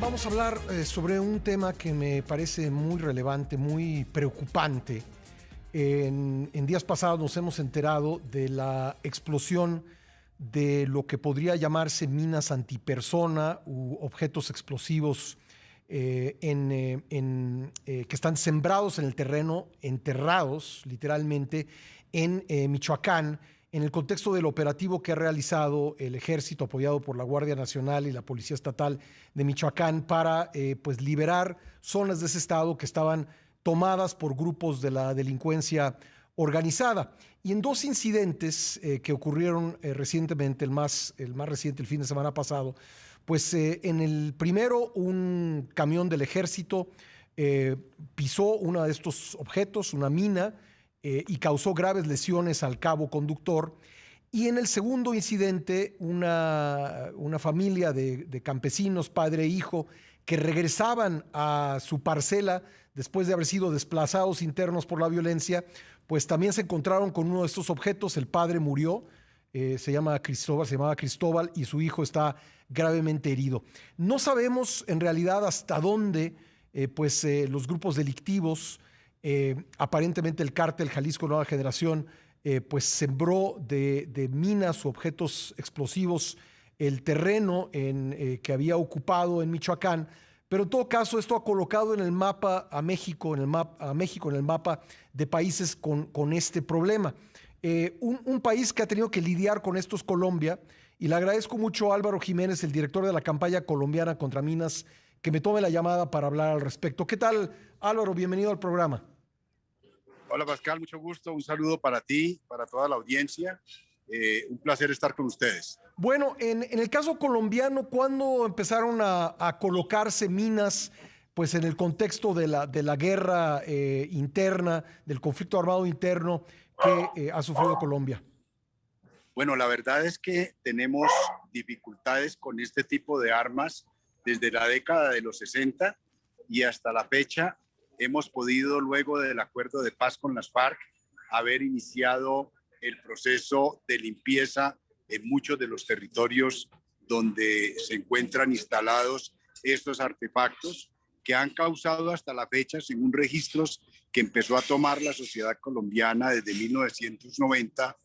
Vamos a hablar sobre un tema que me parece muy relevante, muy preocupante. En días pasados nos hemos enterado de la explosión de lo que podría llamarse minas antipersona u objetos explosivos que están sembrados en el terreno, enterrados literalmente en Michoacán, en el contexto del operativo que ha realizado el Ejército apoyado por la Guardia Nacional y la Policía Estatal de Michoacán para pues liberar zonas de ese estado que estaban tomadas por grupos de la delincuencia organizada. Y en dos incidentes que ocurrieron recientemente, el más reciente, el fin de semana pasado, pues en el primero un camión del ejército pisó uno de estos objetos, una mina, y causó graves lesiones al cabo conductor. Y en el segundo incidente, una familia de campesinos, padre e hijo, que regresaban a su parcela después de haber sido desplazados internos por la violencia, pues también se encontraron con uno de estos objetos. El padre murió, se llamaba Cristóbal, y su hijo está gravemente herido. No sabemos en realidad hasta dónde los grupos delictivos, aparentemente el cártel Jalisco Nueva Generación, pues sembró de minas o objetos explosivos el terreno que había ocupado en Michoacán. Pero en todo caso, esto ha colocado en el mapa a México, en el mapa de países con este problema. Un país que ha tenido que lidiar con esto es Colombia, y le agradezco mucho a Álvaro Jiménez, el director de la campaña colombiana contra minas, que me tome la llamada para hablar al respecto. ¿Qué tal, Álvaro? Bienvenido al programa. Hola Pascal, mucho gusto. Un saludo para ti, para toda la audiencia. Un placer estar con ustedes. Bueno, en el caso colombiano, ¿cuándo empezaron a colocarse minas pues en el contexto de la guerra interna, del conflicto armado interno que ha sufrido Colombia? Bueno, la verdad es que tenemos dificultades con este tipo de armas desde la década de los 60 y hasta la fecha hemos podido, luego del acuerdo de paz con las FARC, haber iniciado el proceso de limpieza en muchos de los territorios donde se encuentran instalados estos artefactos que han causado hasta la fecha, según registros que empezó a tomar la sociedad colombiana desde 1990,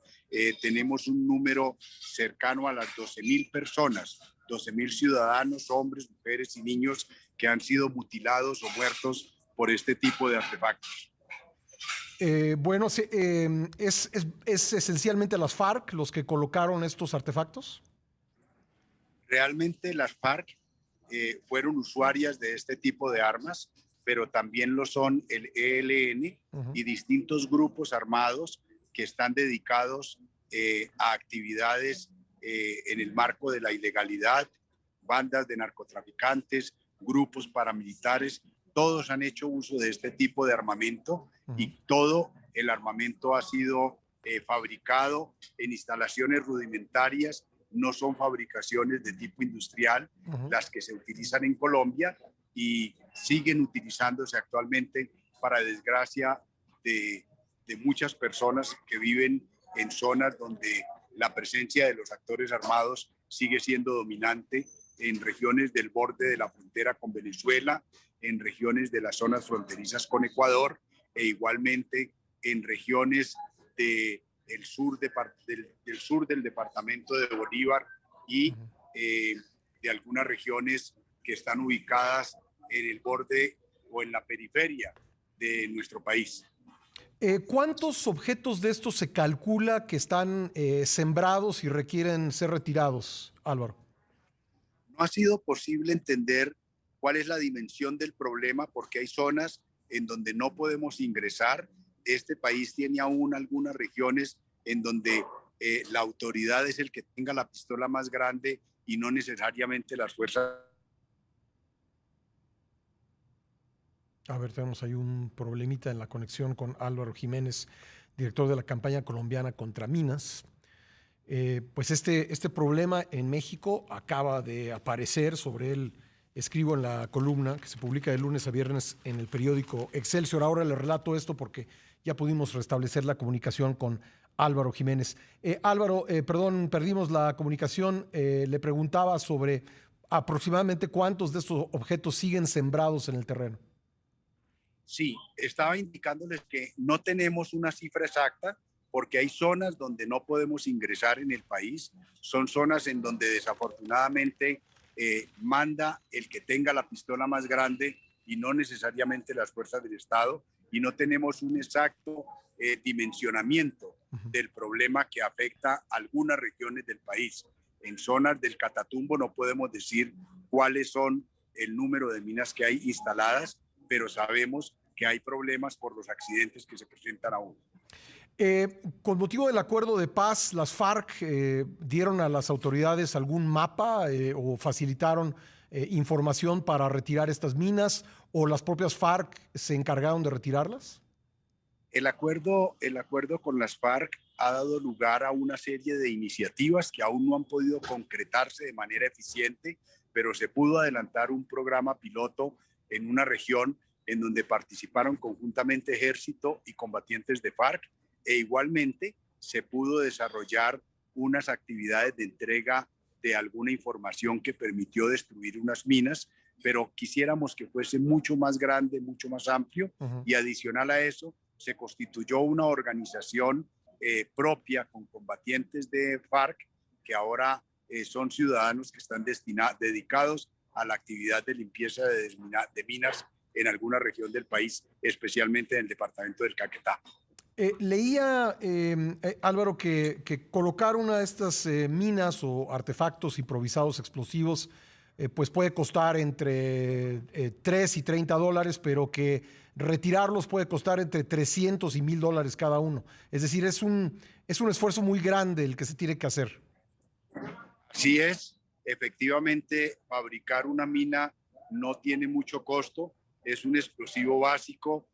tenemos un número cercano a las 12.000 personas, 12.000 ciudadanos, hombres, mujeres y niños que han sido mutilados o muertos por este tipo de artefactos. ¿Es esencialmente las FARC los que colocaron estos artefactos? Realmente las FARC fueron usuarias de este tipo de armas, pero también lo son el ELN y distintos grupos armados que están dedicados a actividades en el marco de la ilegalidad, bandas de narcotraficantes, grupos paramilitares, todos han hecho uso de este tipo de armamento y todo el armamento ha sido fabricado en instalaciones rudimentarias, no son fabricaciones de tipo industrial las que se utilizan en Colombia y siguen utilizándose actualmente para desgracia de muchas personas que viven en zonas donde la presencia de los actores armados sigue siendo dominante, en regiones del borde de la frontera con Venezuela, en regiones de las zonas fronterizas con Ecuador e igualmente en regiones del sur del departamento de Bolívar y de algunas regiones que están ubicadas en el borde o en la periferia de nuestro país. ¿Cuántos objetos de estos se calcula que están sembrados y requieren ser retirados, Álvaro? No ha sido posible entender cuál es la dimensión del problema porque hay zonas en donde no podemos ingresar. Este país tiene aún algunas regiones en donde la autoridad es el que tenga la pistola más grande y no necesariamente las fuerzas. A ver, tenemos ahí un problemita en la conexión con Álvaro Jiménez, director de la campaña colombiana contra minas. Pues este problema en México acaba de aparecer. Sobre él escribo en la columna que se publica de lunes a viernes en el periódico Excelsior. Ahora le relato esto porque ya pudimos restablecer la comunicación con Álvaro Jiménez. Álvaro, perdón, perdimos la comunicación. Le preguntaba sobre aproximadamente cuántos de estos objetos siguen sembrados en el terreno. Sí, estaba indicándoles que no tenemos una cifra exacta porque hay zonas donde no podemos ingresar en el país, son zonas en donde desafortunadamente manda el que tenga la pistola más grande y no necesariamente las fuerzas del Estado, y no tenemos un exacto dimensionamiento del problema que afecta a algunas regiones del país. En zonas del Catatumbo no podemos decir cuáles son el número de minas que hay instaladas, pero sabemos que hay problemas por los accidentes que se presentan aún. Con motivo del acuerdo de paz, las FARC dieron a las autoridades algún mapa o facilitaron información para retirar estas minas, o las propias FARC se encargaron de retirarlas. El acuerdo con las FARC ha dado lugar a una serie de iniciativas que aún no han podido concretarse de manera eficiente, pero se pudo adelantar un programa piloto en una región en donde participaron conjuntamente ejército y combatientes de FARC, e igualmente se pudo desarrollar unas actividades de entrega de alguna información que permitió destruir unas minas, pero quisiéramos que fuese mucho más grande, mucho más amplio, y adicional a eso se constituyó una organización propia con combatientes de FARC que ahora son ciudadanos que están dedicados a la actividad de limpieza de minas en alguna región del país, especialmente en el departamento del Caquetá. Leía, Álvaro, que colocar una de estas minas o artefactos improvisados explosivos pues puede costar entre 3 y $30, pero que retirarlos puede costar entre 300 y $1,000 cada uno. Es decir, es un esfuerzo muy grande el que se tiene que hacer. Sí es, efectivamente, fabricar una mina no tiene mucho costo, es un explosivo básico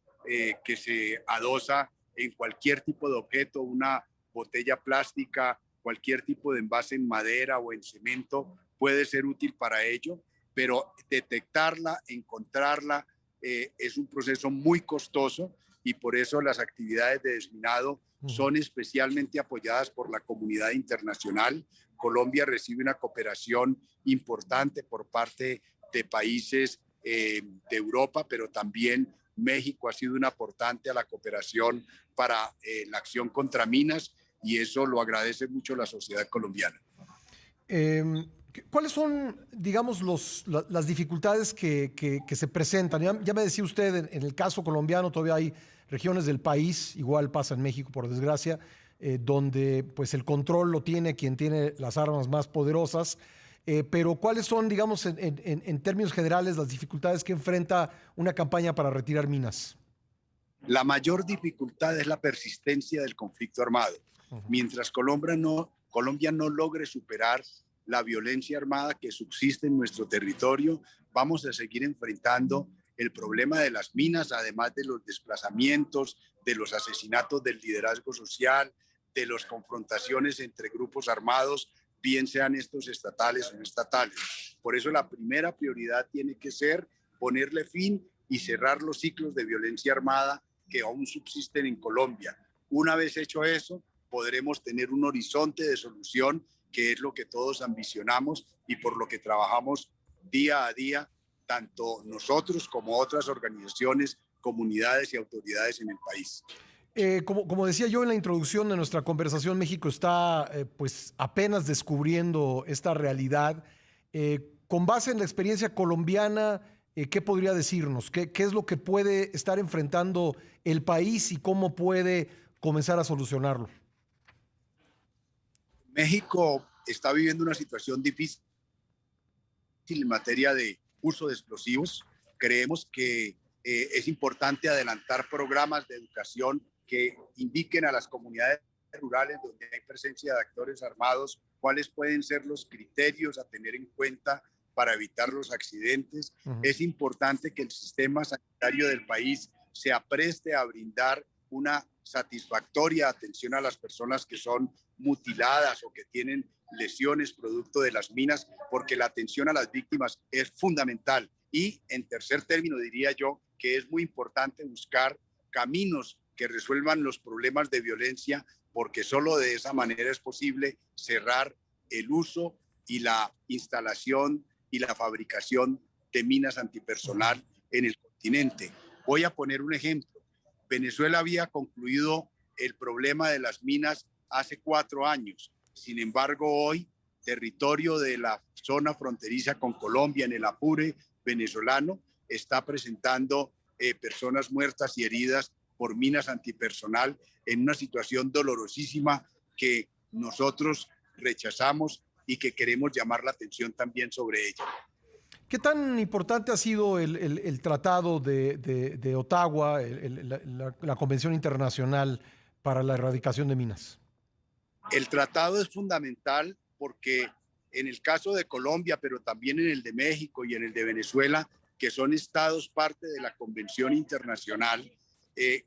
que se adosa en cualquier tipo de objeto, una botella plástica, cualquier tipo de envase en madera o en cemento puede ser útil para ello, pero detectarla, encontrarla, es un proceso muy costoso, y por eso las actividades de desminado son especialmente apoyadas por la comunidad internacional. Colombia recibe una cooperación importante por parte de países de Europa, pero también México ha sido un aportante a la cooperación para la acción contra minas, y eso lo agradece mucho la sociedad colombiana. ¿Cuáles son, digamos, las dificultades que se presentan? Ya me decía usted, en el caso colombiano todavía hay regiones del país, igual pasa en México por desgracia, donde pues el control lo tiene quien tiene las armas más poderosas. Pero ¿cuáles son, digamos, en términos generales, las dificultades que enfrenta una campaña para retirar minas? La mayor dificultad es la persistencia del conflicto armado. Mientras Colombia no logre superar la violencia armada que subsiste en nuestro territorio, vamos a seguir enfrentando el problema de las minas, además de los desplazamientos, de los asesinatos del liderazgo social, de las confrontaciones entre grupos armados, bien sean estos estatales o no estatales. Por eso la primera prioridad tiene que ser ponerle fin y cerrar los ciclos de violencia armada que aún subsisten en Colombia. Una vez hecho eso, podremos tener un horizonte de solución, que es lo que todos ambicionamos y por lo que trabajamos día a día, tanto nosotros como otras organizaciones, comunidades y autoridades en el país. Como decía yo en la introducción de nuestra conversación, México está pues apenas descubriendo esta realidad. Con base en la experiencia colombiana, ¿qué podría decirnos? ¿Qué es lo que puede estar enfrentando el país y cómo puede comenzar a solucionarlo? México está viviendo una situación difícil en materia de uso de explosivos. Creemos que es importante adelantar programas de educación que indiquen a las comunidades rurales donde hay presencia de actores armados cuáles pueden ser los criterios a tener en cuenta para evitar los accidentes. Es importante que el sistema sanitario del país se apreste a brindar una satisfactoria atención a las personas que son mutiladas o que tienen lesiones producto de las minas, porque la atención a las víctimas es fundamental. Y en tercer término diría yo que es muy importante buscar caminos que resuelvan los problemas de violencia, porque solo de esa manera es posible cerrar el uso y la instalación y la fabricación de minas antipersonal en el continente. Voy a poner un ejemplo. Venezuela había concluido el problema de las minas hace 4 años. Sin embargo, hoy, territorio de la zona fronteriza con Colombia, en el Apure venezolano, está presentando personas muertas y heridas por minas antipersonal en una situación dolorosísima que nosotros rechazamos y que queremos llamar la atención también sobre ella. ¿Qué tan importante ha sido el tratado de Ottawa, la Convención Internacional para la Erradicación de Minas? El tratado es fundamental porque en el caso de Colombia, pero también en el de México y en el de Venezuela, que son estados parte de la Convención Internacional,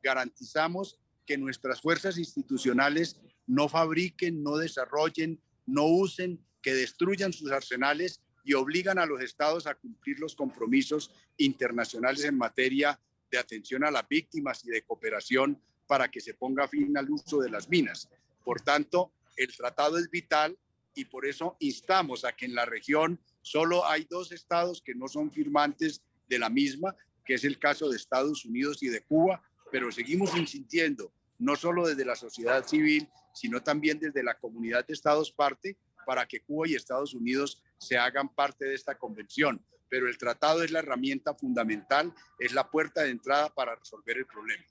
garantizamos que nuestras fuerzas institucionales no fabriquen, no desarrollen, no usen, que destruyan sus arsenales y obligan a los estados a cumplir los compromisos internacionales en materia de atención a las víctimas y de cooperación para que se ponga fin al uso de las minas. Por tanto, el tratado es vital y por eso instamos a que en la región solo hay 2 estados que no son firmantes de la misma, que es el caso de Estados Unidos y de Cuba, pero seguimos insistiendo, no solo desde la sociedad civil, sino también desde la comunidad de estados parte, para que Cuba y Estados Unidos se hagan parte de esta convención. Pero el tratado es la herramienta fundamental, es la puerta de entrada para resolver el problema.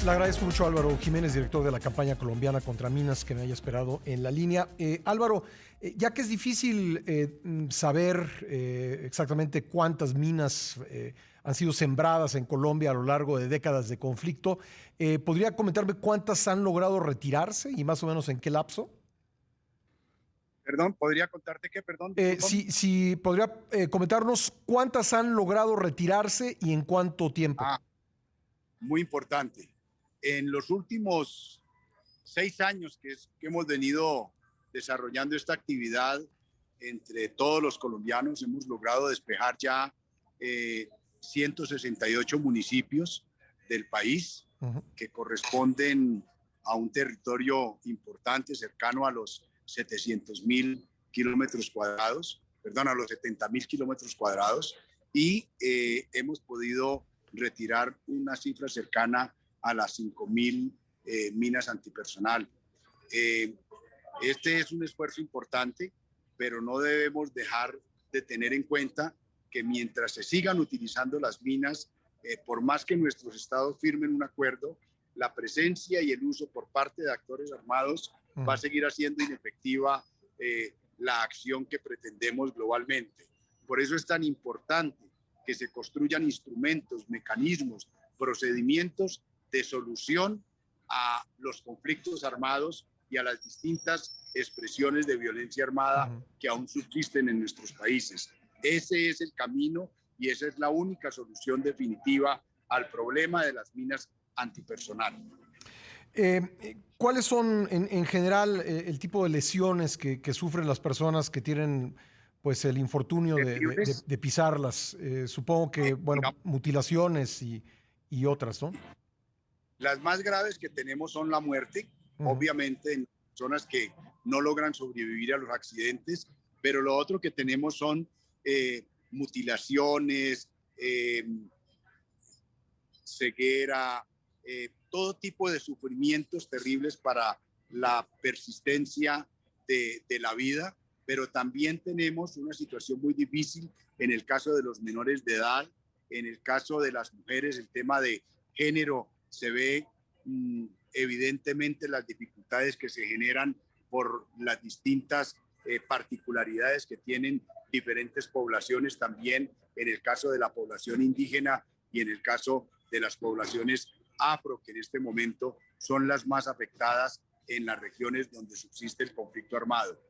Le agradezco mucho a Álvaro Jiménez, director de la campaña colombiana contra minas, que me haya esperado en la línea. Álvaro, ya que es difícil saber exactamente cuántas minas han sido sembradas en Colombia a lo largo de décadas de conflicto, ¿podría comentarme cuántas han logrado retirarse y más o menos en qué lapso? Perdón, ¿podría contarte qué? Perdón. Sí, podría comentarnos cuántas han logrado retirarse y en cuánto tiempo. Muy importante. En los últimos 6 años que hemos venido desarrollando esta actividad entre todos los colombianos, hemos logrado despejar ya 168 municipios del país que corresponden a un territorio importante, cercano a los 700.000 kilómetros cuadrados, perdón, a los 70.000 kilómetros cuadrados, y hemos podido retirar una cifra cercana a las 5.000 minas antipersonal. Este es un esfuerzo importante, pero no debemos dejar de tener en cuenta que mientras se sigan utilizando las minas, por más que nuestros estados firmen un acuerdo, la presencia y el uso por parte de actores armados va a seguir haciendo inefectiva la acción que pretendemos globalmente. Por eso es tan importante que se construyan instrumentos, mecanismos, procedimientos de solución a los conflictos armados y a las distintas expresiones de violencia armada que aún subsisten en nuestros países. Ese es el camino y esa es la única solución definitiva al problema de las minas antipersonal. ¿Cuáles son en general el tipo de lesiones que sufren las personas que tienen pues el infortunio de pisarlas? Supongo que, bueno, mutilaciones y otras, ¿no? Las más graves que tenemos son la muerte, obviamente en personas que no logran sobrevivir a los accidentes, pero lo otro que tenemos son mutilaciones, ceguera, todo tipo de sufrimientos terribles para la persistencia de la vida, pero también tenemos una situación muy difícil en el caso de los menores de edad, en el caso de las mujeres, el tema de género se ve evidentemente las dificultades que se generan por las distintas particularidades que tienen diferentes poblaciones, también en el caso de la población indígena y en el caso de las poblaciones afro, que en este momento son las más afectadas en las regiones donde subsiste el conflicto armado.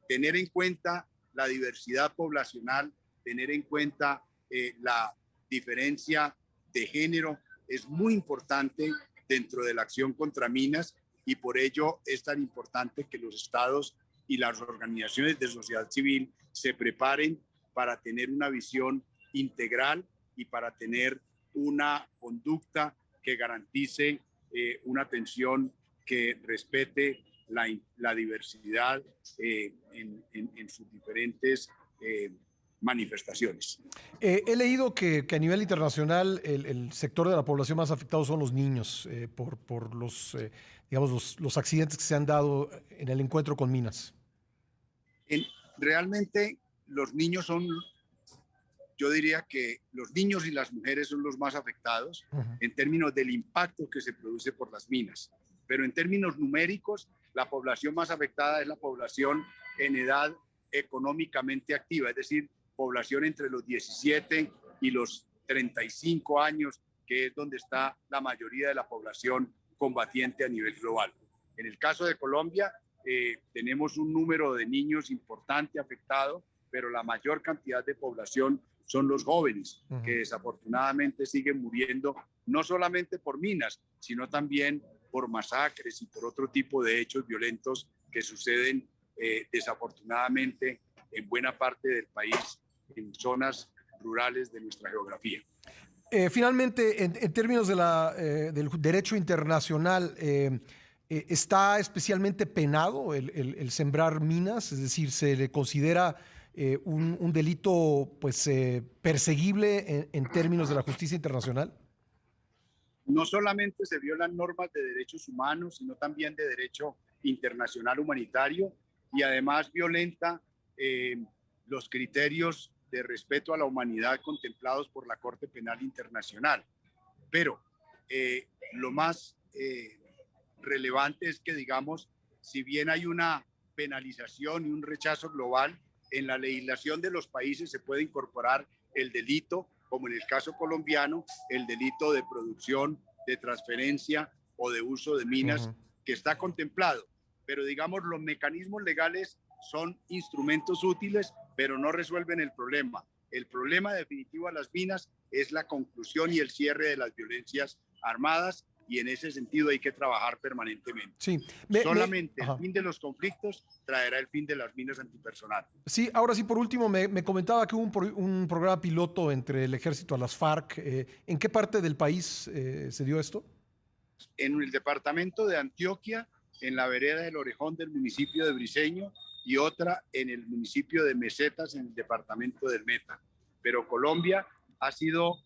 Tener en cuenta la diversidad poblacional, tener en cuenta la diferencia de género es muy importante dentro de la acción contra minas y por ello es tan importante que los estados y las organizaciones de sociedad civil se preparen para tener una visión integral y para tener una conducta que garantice una atención que respete la diversidad en sus diferentes manifestaciones. He leído que a nivel internacional el sector de la población más afectado son los niños por los, digamos, los accidentes que se han dado en el encuentro con minas. Realmente los niños son, yo diría que los niños y las mujeres son los más afectados en términos del impacto que se produce por las minas. Pero en términos numéricos, la población más afectada es la población en edad económicamente activa, es decir, población entre los 17 y los 35 años, que es donde está la mayoría de la población combatiente a nivel global. En el caso de Colombia, tenemos un número de niños importante afectado, pero la mayor cantidad de población son los jóvenes, que desafortunadamente siguen muriendo, no solamente por minas, sino también por masacres y por otro tipo de hechos violentos que suceden desafortunadamente en buena parte del país, en zonas rurales de nuestra geografía. Finalmente, en términos de del derecho internacional, ¿está especialmente penado el sembrar minas? Es decir, ¿se le considera un delito pues, perseguible en términos de la justicia internacional? No solamente se violan normas de derechos humanos, sino también de derecho internacional humanitario, y además violenta los criterios de respeto a la humanidad contemplados por la Corte Penal Internacional. Pero lo más relevante es que, digamos, si bien hay una penalización y un rechazo global, en la legislación de los países se puede incorporar el delito, como en el caso colombiano, el delito de producción, de transferencia o de uso de minas, que está contemplado. Pero digamos, los mecanismos legales son instrumentos útiles, pero no resuelven el problema. El problema definitivo a las minas es la conclusión y el cierre de las violencias armadas, y en ese sentido hay que trabajar permanentemente. Sí. Solamente el fin de los conflictos traerá el fin de las minas antipersonal. Sí, ahora sí, por último, me comentaba que hubo un programa piloto entre el ejército a las FARC. ¿En qué parte del país se dio esto? En el departamento de Antioquia, en la vereda del Orejón del municipio de Briceño, y otra en el municipio de Mesetas, en el departamento del Meta. Pero Colombia ha sido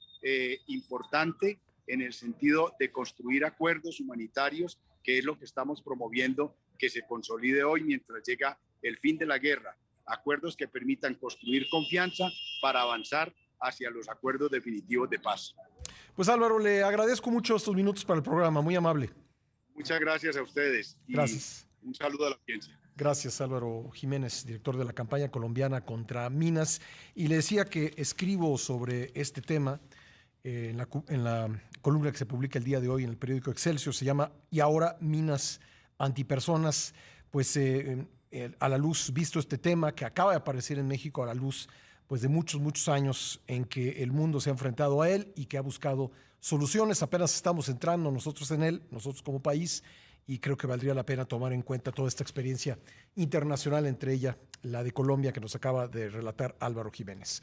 importante en el sentido de construir acuerdos humanitarios, que es lo que estamos promoviendo, que se consolide hoy mientras llega el fin de la guerra. Acuerdos que permitan construir confianza para avanzar hacia los acuerdos definitivos de paz. Pues Álvaro, le agradezco mucho estos minutos para el programa, muy amable. Muchas gracias a ustedes. Y gracias. Un saludo a la audiencia. Gracias, Álvaro Jiménez, director de la campaña colombiana contra minas. Y le decía que escribo sobre este tema en la columna que se publica el día de hoy en el periódico Excelsior. Se llama "Y ahora minas antipersonas". Pues a la luz, visto este tema que acaba de aparecer en México, a la luz pues de muchos años en que el mundo se ha enfrentado a él y que ha buscado soluciones. Apenas estamos entrando nosotros en él, nosotros como país, y creo que valdría la pena tomar en cuenta toda esta experiencia internacional, entre ella la de Colombia que nos acaba de relatar Álvaro Jiménez.